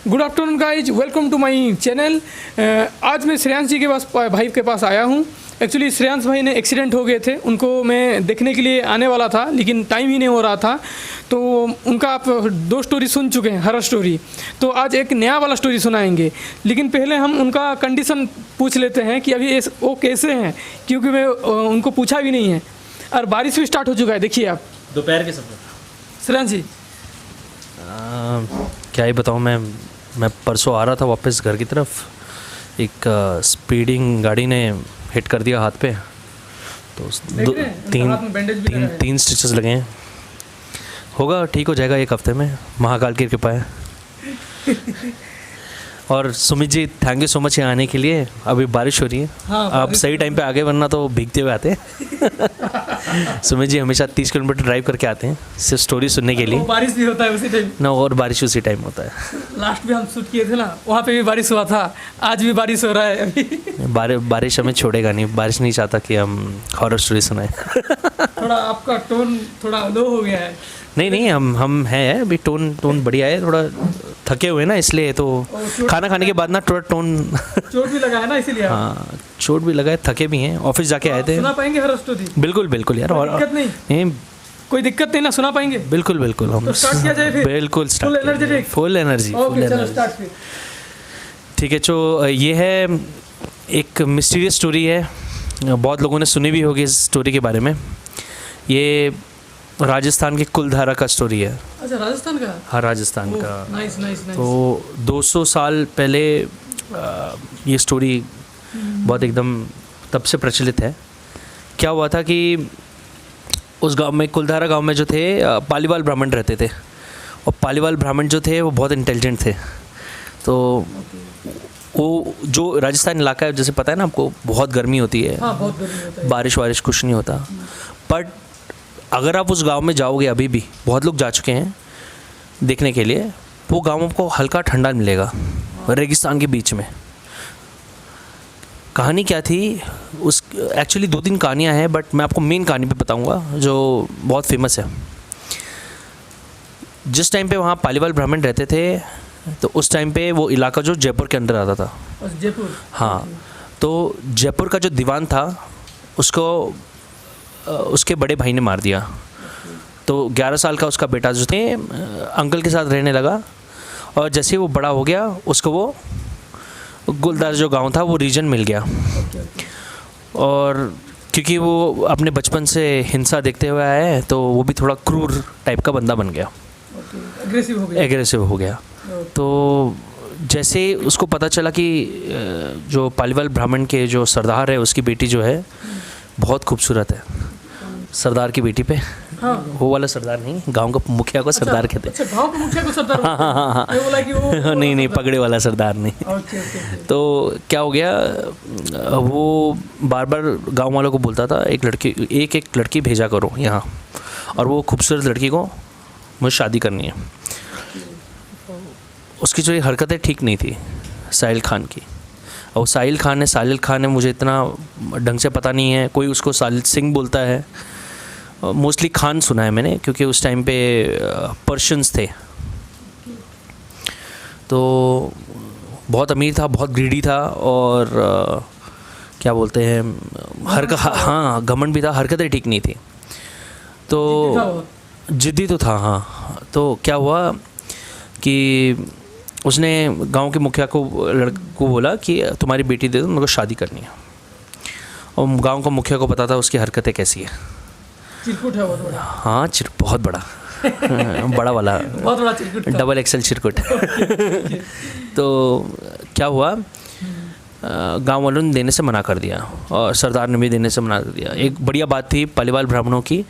Good afternoon guys, welcome to my channel. आज मैं श्रेयांश जी के पास भाई के पास आया हूँ। एक्चुअली श्रेयांश भाई ने एक्सीडेंट हो गए थे, उनको मैं देखने के लिए आने वाला था लेकिन टाइम ही नहीं हो रहा था। तो उनका आप 2 स्टोरी सुन चुके हैं, हॉरर स्टोरी। तो आज एक नया वाला स्टोरी सुनाएंगे, लेकिन पहले हम उनका कंडीशन पूछ लेते हैं कि अभी वो कैसे हैं, क्योंकि मैं उनको पूछा भी नहीं है। और बारिश भी स्टार्ट हो चुका है, देखिए आप दोपहर के समय। श्रेयांश जी क्या ही बताऊँ, मैं परसों आ रहा था वापस घर की तरफ, एक स्पीडिंग गाड़ी ने हिट कर दिया हाथ पे। तो तीन स्टिचेस लगे हैं। होगा, ठीक हो जाएगा 1 हफ्ते में, महाकाल की कृपा है। और Sumit ji, thank you so much यहाँ आने के लिए। अभी बारिश हो रही है। हाँ, आप सही टाइम पे आगे, वरना तो भीगते हुए आते हैं। सुमित जी हमेशा 30 किलोमीटर ड्राइव करके आते हैं सिर्फ स्टोरी सुनने के लिए। बारिश भी होता है उसी टाइम ना, और बारिश उसी टाइम होता है। लास्ट में हम शूट किए थे ना, वहाँ पे भी बारिश हुआ था। आज भी बारिश हो रहा है अभी। बारिश हमें छोड़ेगा नहीं। बारिश नहीं चाहता कि हम हॉरर स्टोरी सुनाएं। थोड़ा आपका टोन थोड़ा लो हो गया है। नहीं, हम हैं अभी। टोन बढ़िया है। थोड़ा थके हुए ना, इसलिए तो खाना खाने के बाद ना थोड़ा टोन चोट भी लगा है ना, इसीलिए। हाँ, चोट भी लगा है, थके भी हैं, ऑफिस जाके आए थे। सुना पाएंगे हॉरर स्टोरी? बिल्कुल यार। और दिक्कत नहीं, कोई दिक्कत नहीं ना, सुना पाएंगे? बिल्कुल हम तो स्टार्ट किया जाए फिर? बिल्कुल फुल एनर्जी। Full energy. ठीक है। तो ये है एक मिस्टीरियस स्टोरी है। बहुत लोगों ने सुनी भी होगी इस स्टोरी के बारे में। ये राजस्थान के कुलधारा का स्टोरी है। अच्छा, राजस्थान का? हाँ, राजस्थान का। नाइस। तो 200 साल पहले ये स्टोरी बहुत एकदम तब से प्रचलित है। क्या हुआ था कि उस गांव में, कुलधारा गांव में जो थे, पालीवाल ब्राह्मण रहते थे। और पालीवाल ब्राह्मण जो थे वो बहुत इंटेलिजेंट थे। तो वो जो राजस्थान इलाका है, जैसे पता है ना आपको, बहुत गर्मी होती है। हाँ, बहुत गर्मी होता है। बारिश कुछ नहीं होता। बट अगर आप उस गांव में जाओगे, अभी भी बहुत लोग जा चुके हैं देखने के लिए, वो गाँव को हल्का ठंडा मिलेगा रेगिस्तान के बीच में। कहानी क्या थी उस, एक्चुअली 2-3 कहानियाँ हैं, बट मैं आपको मेन कहानी पे बताऊंगा जो बहुत फेमस है। जिस टाइम पे वहाँ पालीवाल ब्राह्मण रहते थे, तो उस टाइम पे वो इलाका जो जयपुर के अंदर आता था। जयपुर? हाँ। तो जयपुर का जो दीवान था, उसको उसके बड़े भाई ने मार दिया। तो 11 साल का उसका बेटा जो थे, अंकल के साथ रहने लगा। और जैसे वो बड़ा हो गया, उसको वो गुलदार जो गांव था वो रीजन मिल गया। और क्योंकि वो अपने बचपन से हिंसा देखते हुए आया है, तो वो भी थोड़ा क्रूर टाइप का बंदा बन गया। एग्रेसिव हो गया। तो जैसे उसको पता चला कि जो पालीवाल ब्राह्मण के जो सरदार है, उसकी बेटी जो है बहुत खूबसूरत है। सरदार की बेटी पे, हाँ। वो वाला सरदार नहीं, गांव का मुखिया को सरदार कहते हैं। अच्छा, गांव का मुखिया को सरदार? हाँ। नहीं, पगड़े वाला सरदार नहीं। तो क्या हो गया, वो बार गांव वालों को बोलता था, एक लड़की भेजा करो यहाँ, और वो खूबसूरत लड़की को मुझे शादी करनी है। उसकी जो ये हरकतें ठीक नहीं थी साहिल खान की। और साहिल खान है, मुझे इतना ढंग से पता नहीं है, कोई उसको साहिल सिंह बोलता है। मोस्टली खान सुना है मैंने, क्योंकि उस टाइम पे पर्शियंस थे। तो बहुत अमीर था, बहुत ग्रीडी था, और क्या बोलते हैं, हाँ, घमंड भी था, हरकतें ठीक नहीं थी। तो जिद्दी तो था, हाँ। तो क्या हुआ कि उसने गांव के मुखिया को बोला कि तुम्हारी बेटी दे दो, मेरे को शादी करनी है। और गांव का मुखिया को पता था उसकी हरकतें कैसी है। चिरकुट है बहुत बड़ा। हाँ, बहुत बड़ा। बड़ा वाला, बहुत बड़ा चिरकुट, डबल XL चिरकुट। तो क्या हुआ, गांव वालों ने देने से मना कर दिया, और सरदार ने भी देने से मना कर दिया। एक बढ़िया बात थी पालीवाल ब्राह्मणों की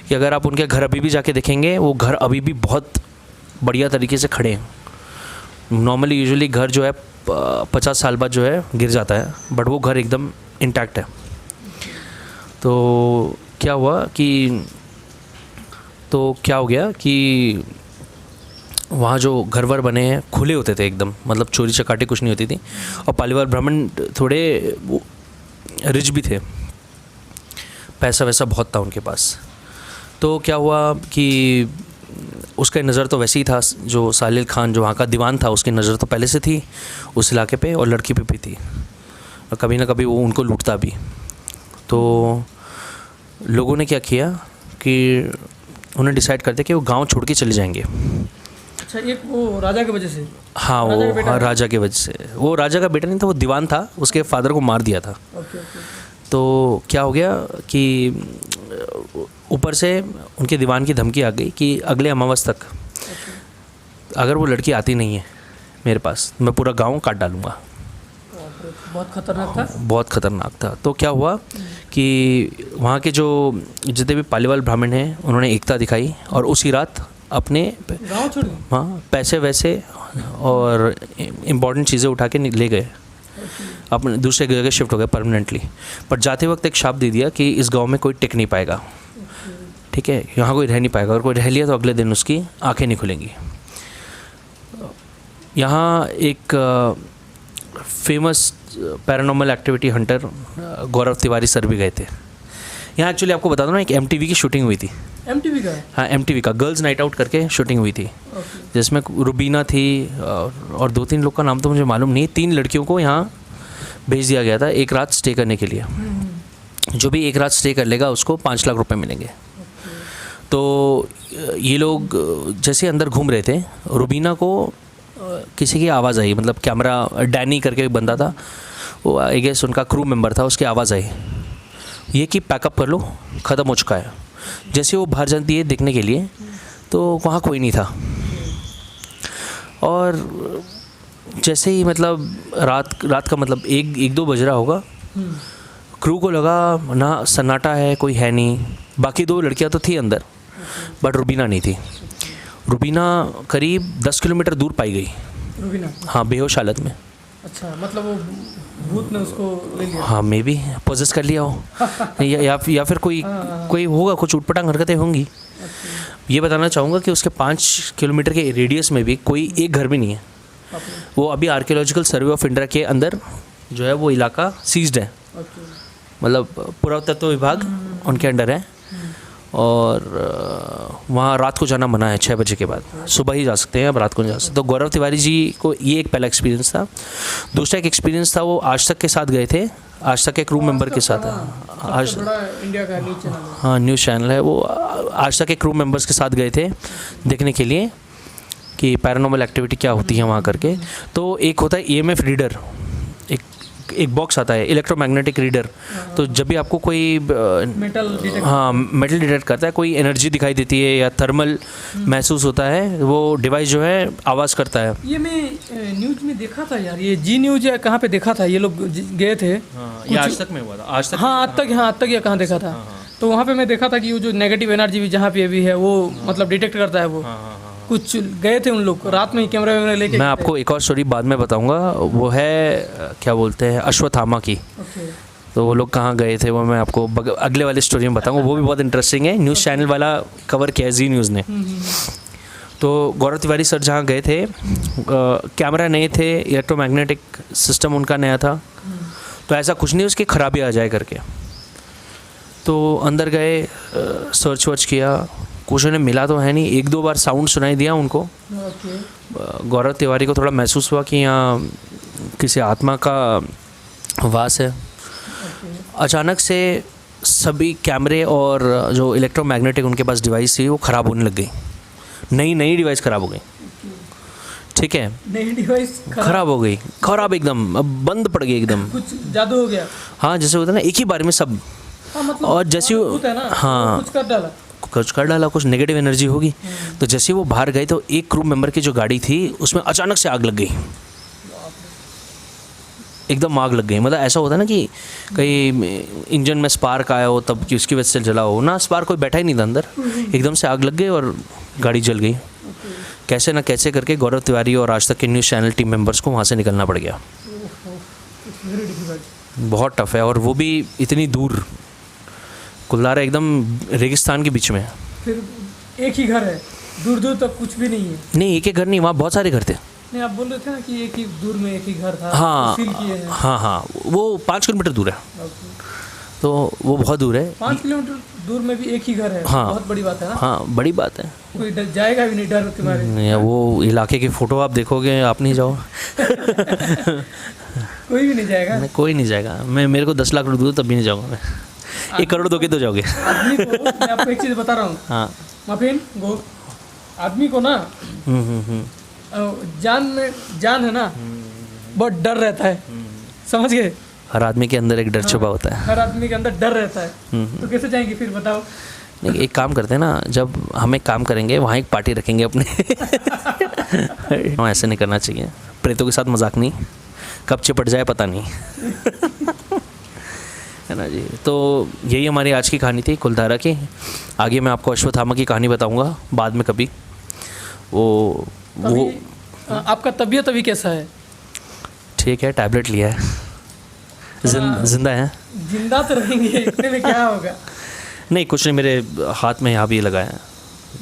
कि अगर आप उनके घर अभी भी जाके देखेंगे, वो घर अभी भी बहुत बढ़िया तरीके से खड़े हैं। नॉर्मली यूजुअली घर जो है 50 साल बाद जो है गिर जाता है, बट वो घर एकदम इंटैक्ट है। तो क्या हो गया कि वहाँ जो घर वर बने हैं खुले होते थे एकदम, मतलब चोरी चकाटी कुछ नहीं होती थी। और पालीवाल ब्राह्मण थोड़े रिच भी थे, पैसा वैसा बहुत था उनके पास। तो क्या हुआ कि उसका नज़र तो वैसे ही था, जो सालिल खान जो वहाँ का दीवान था उसकी नज़र तो पहले से थी उस इलाके पे, और लड़की पे भी थी, और कभी ना कभी वो उनको लूटता भी। तो लोगों ने क्या किया कि उन्हें डिसाइड कर दिया कि वो गांव छोड़ के चले जाएंगे। अच्छा, एक वो राजा की वजह से? हाँ, वो राजा की वजह से। वो राजा का बेटा नहीं था, वो दीवान था, उसके फादर को मार दिया था। तो क्या हो गया कि ऊपर से उनके दीवान की धमकी आ गई कि अगले अमावस तक अगर वो लड़की आती नहीं है मेरे पास, मैं पूरा गांव काट डालूँगा। बहुत खतरनाक था। बहुत खतरनाक था। तो क्या हुआ कि वहाँ के जो जितने भी पालीवाल ब्राह्मण हैं उन्होंने एकता दिखाई, और उसी रात अपने गाँव छोड़ गए। हाँ, पैसे वैसे और इम्पॉर्टेंट चीज़ें उठा के ले गए, अपने दूसरे जगह शिफ्ट हो गए परमानेंटली। पर जाते वक्त एक शाप दे दिया कि इस गांव में कोई टिक नहीं पाएगा, ठीक है, यहाँ कोई रह नहीं पाएगा, और कोई रह लिया तो अगले दिन उसकी आंखें नहीं खुलेंगी। यहाँ एक फेमस पैरानॉर्मल एक्टिविटी हंटर गौरव तिवारी सर भी गए थे। यहाँ एक्चुअली आपको बता दो ना, एक MTV की शूटिंग हुई थी। MTV का? हाँ, MTV का गर्ल्स नाइट आउट करके शूटिंग हुई थी, जिसमें रुबीना थी और 2-3 लोग का नाम तो मुझे मालूम नहीं। 3 लड़कियों को यहाँ भेज दिया गया था एक रात स्टे करने के लिए। जो भी एक रात स्टे कर लेगा उसको 5 लाख रुपए मिलेंगे। तो ये लोग जैसे अंदर घूम रहे थे, रुबीना को किसी की आवाज़ आई, मतलब कैमरा डैनी करके एक बंदा था, वो आई गेस उनका क्रू मेंबर था, उसकी आवाज़ आई ये कि पैकअप कर लो, ख़त्म हो चुका है। जैसे वो बाहर जाती है देखने के लिए तो वहाँ कोई नहीं था, और जैसे ही मतलब रात का मतलब 1-2 बज रहा होगा, क्रू को लगा ना सन्नाटा है, कोई है नहीं। बाकी 2 लड़कियाँ तो थी अंदर, बट रुबीना नहीं थी। रुबीना करीब 10 किलोमीटर दूर पाई गई। रुबीना? हाँ, बेहोश हालत में। अच्छा, मतलब वो भूत ने उसको ले लिया? हाँ, मे बी पोजेस कर लिया हो या फिर कोई होगा, कुछ उटपटांग हरकतें होंगी। ये बताना चाहूँगा कि उसके 5 किलोमीटर के रेडियस में भी कोई एक घर भी नहीं है। वो अभी आर्कियोलॉजिकल सर्वे ऑफ इंडिया के अंदर जो है वो इलाका सीज्ड है, मतलब पुरातत्व विभाग उनके अंडर है, और वहाँ रात को जाना मना है 6 बजे के बाद। सुबह ही जा सकते हैं, अब रात को नहीं जा सकते। तो गौरव तिवारी जी को ये एक पहला एक्सपीरियंस था। दूसरा एक एक्सपीरियंस था, वो आज तक के साथ गए थे, आज तक के क्रू मेंबर के साथ। आज इंडिया का न्यूज़ चैनल, हाँ न्यूज़ चैनल है वो, आज तक के क्रू मेंबर्स के साथ गए थे देखने के लिए कि पैरानॉर्मल एक्टिविटी क्या होती है वहाँ करके। तो एक होता है EMF रीडर, एक बॉक्स आता है इलेक्ट्रोमैग्नेटिक रीडर। तो जब भी आपको कोई मेटल डिटेक्ट करता है, कोई एनर्जी दिखाई देती है या थर्मल महसूस होता है, वो डिवाइस जो है आवाज़ करता है। ये मैं न्यूज़ में देखा था यार, ये जी न्यूज़ या कहाँ पे देखा था, ये लोग गए थे। ये आज तक में हुआ था, आज तक। हाँ, आज तक या कहाँ देखा था। तो वहाँ पे मैं देखा था कि वो जो नेगेटिव एनर्जी भी जहाँ पे भी है वो मतलब डिटेक्ट करता है। वो कुछ गए थे उन लोग रात में ही कैमरा वैमरा लेके। मैं आपको एक और स्टोरी बाद में बताऊंगा, वो है क्या बोलते हैं अश्वत्थामा की। तो वो लोग कहाँ गए थे वो मैं आपको अगले वाली स्टोरी में बताऊंगा, वो भी बहुत इंटरेस्टिंग है। न्यूज़ चैनल वाला कवर किया है जी न्यूज़ ने। तो गौरव तिवारी सर जहाँ गए थे, कैमरा नए थे, इलेक्ट्रोमैग्नेटिक सिस्टम उनका नया था, तो ऐसा कुछ नहीं उसकी खराबी आ जाए करके। तो अंदर गए, सर्च वर्च किया, कुछ उन्हें मिला तो है नहीं। 1-2 बार साउंड सुनाई दिया उनको। गौरव तिवारी को थोड़ा महसूस हुआ कि यहाँ किसी आत्मा का वास है। अचानक से सभी कैमरे और जो इलेक्ट्रोमैग्नेटिक उनके पास डिवाइस थी वो ख़राब होने लग गई। नई डिवाइस ख़राब हो गई, ठीक है, नई डिवाइस ख़राब हो गई, ख़राब एकदम, अब बंद पड़ गई एकदम। कुछ जादू हो गया। हाँ, जैसे होता है ना एक ही बार में सब। मतलब और जैसे हाँ कुछ कर डाला, कुछ नेगेटिव एनर्जी होगी। तो जैसे वो बाहर गए तो एक क्रू मेंबर की जो गाड़ी थी उसमें अचानक से आग लग गई, एकदम आग लग गई। मतलब ऐसा होता है ना कि कहीं इंजन में स्पार्क आया हो तब कि उसकी वजह से जला हो ना, स्पार्क कोई बैठा ही नहीं था अंदर, एकदम से आग लग गई और गाड़ी जल गई। कैसे ना कैसे करके गौरव तिवारी और आज तक के न्यूज़ चैनल टीम मेंबर्स को वहाँ से निकलना पड़ गया। बहुत टफ है, और वो भी इतनी दूर, कुल्लारा एकदम रेगिस्तान के बीच में है। फिर एक ही घर है, दूर दूर तक कुछ भी नहीं है? नहीं, एक ही घर नहीं, वहाँ बहुत सारे घर थे। नहीं, आप बोल रहे थे ना कि एक ही दूर में एक ही घर था। हाँ, वो 5 किलोमीटर दूर है। तो वो बहुत दूर है। 5 किलोमीटर दूर में भी एक ही घर है। हाँ। बहुत बड़ी बात है ना। हाँ बड़ी बात है। कोई जाएगा भी नहीं डर के मारे। नहीं, वो इलाके की फ़ोटो आप देखोगे, आप नहीं जाओ। कोई भी नहीं जाएगा। नहीं, कोई नहीं जाएगा। मैं मेरे को 10 लाख रुपये दूँ तब भी नहीं जाऊँगा मैं। 1 करोड़ दोगे तो जाओगे। आदमी को मैं आपको एक चीज़ बता रहा हूँ। हाँ। माफिन गो आदमी को ना जान है ना, बहुत डर रहता है, समझ गए। हर आदमी के अंदर एक डर छुपा होता है। हर आदमी के अंदर डर रहता है। तो कैसे जाएंगे फिर बताओ। नहीं, एक काम करते हैं ना, जब हम एक काम करेंगे वहाँ एक पार्टी रखेंगे अपने। ऐसे नहीं करना चाहिए, प्रेतों के साथ मजाक नहीं, कब चिपट जाए पता नहीं। है ना जी। तो यही हमारी आज की कहानी थी कुलधारा की। आगे मैं आपको अश्वत्थामा की कहानी बताऊंगा बाद में कभी। वो आपका तबीयत अभी कैसा है? ठीक है, टैबलेट लिया है, जिंदा है। जिंदा तो रहेंगे, इतने में क्या होगा। नहीं कुछ नहीं, मेरे हाथ में यहाँ भी लगाया है।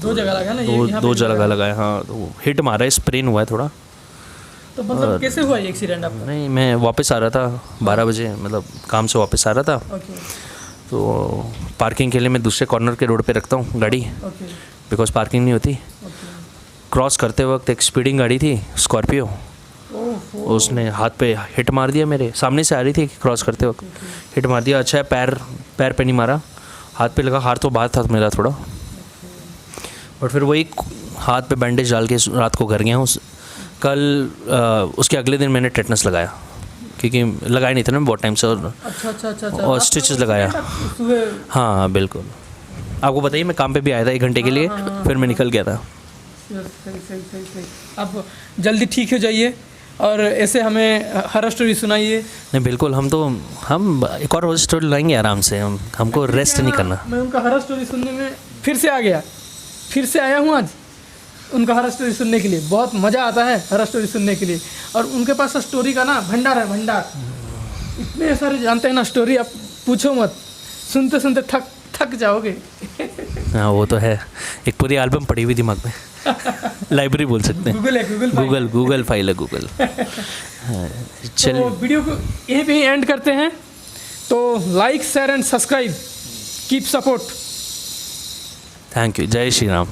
2 जगह लगा ना, दो जगह लगाया। हाँ, तो हिट मारा है, स्प्रेन हुआ है थोड़ा। तो मतलब कैसे हुआ ये एक्सीडेंट आपका? नहीं, मैं वापस आ रहा था 12 बजे, मतलब काम से वापस आ रहा था। ओके। तो पार्किंग के लिए मैं दूसरे कॉर्नर के रोड पे रखता हूँ गाड़ी, ओके। बिकॉज पार्किंग नहीं होती। ओके। क्रॉस करते वक्त एक स्पीडिंग गाड़ी थी, स्कॉर्पियो, ओहो। उसने हाथ पे हिट मार दिया। मेरे सामने से आ रही थी, क्रॉस करते वक्त हिट मार दिया। अच्छा है पैर पे नहीं मारा, हाथ पे लगा। हाथ तो बाहर था मेरा थोड़ा, बट फिर वही हाथ पे बैंडेज डाल के रात को घर गया हूँ। कल उसके अगले दिन मैंने टेटनस लगाया, क्योंकि लगाया नहीं था ना बहुत टाइम से। और अच्छा। और स्टिचेस लगाया। हाँ बिल्कुल, आपको बताइए, मैं काम पे भी आया था 1 घंटे के लिए, फिर मैं निकल गया था। सही। अब जल्दी ठीक हो जाइए और ऐसे हमें हर स्टोरी सुनाइए। नहीं बिल्कुल, हम एक और स्टोरी लाएंगे आराम से। हमको रेस्ट नहीं करना। मैं उनका हर स्टोरी सुनने में फिर से आया हूँ आज उनका हर स्टोरी सुनने के लिए। बहुत मज़ा आता है हर स्टोरी सुनने के लिए। और उनके पास स्टोरी का ना भंडार है, भंडार। इतने सारे जानते हैं ना स्टोरी, आप पूछो मत, सुनते सुनते थक जाओगे। हाँ वो तो है, एक पूरी एल्बम पड़ी हुई दिमाग में। लाइब्रेरी बोल सकते हैं। गूगल फाइल है गूगल। चल, तो वीडियो को यहीं पे एंड करते हैं। तो like, share and subscribe, keep support. Thank you. जय श्री राम।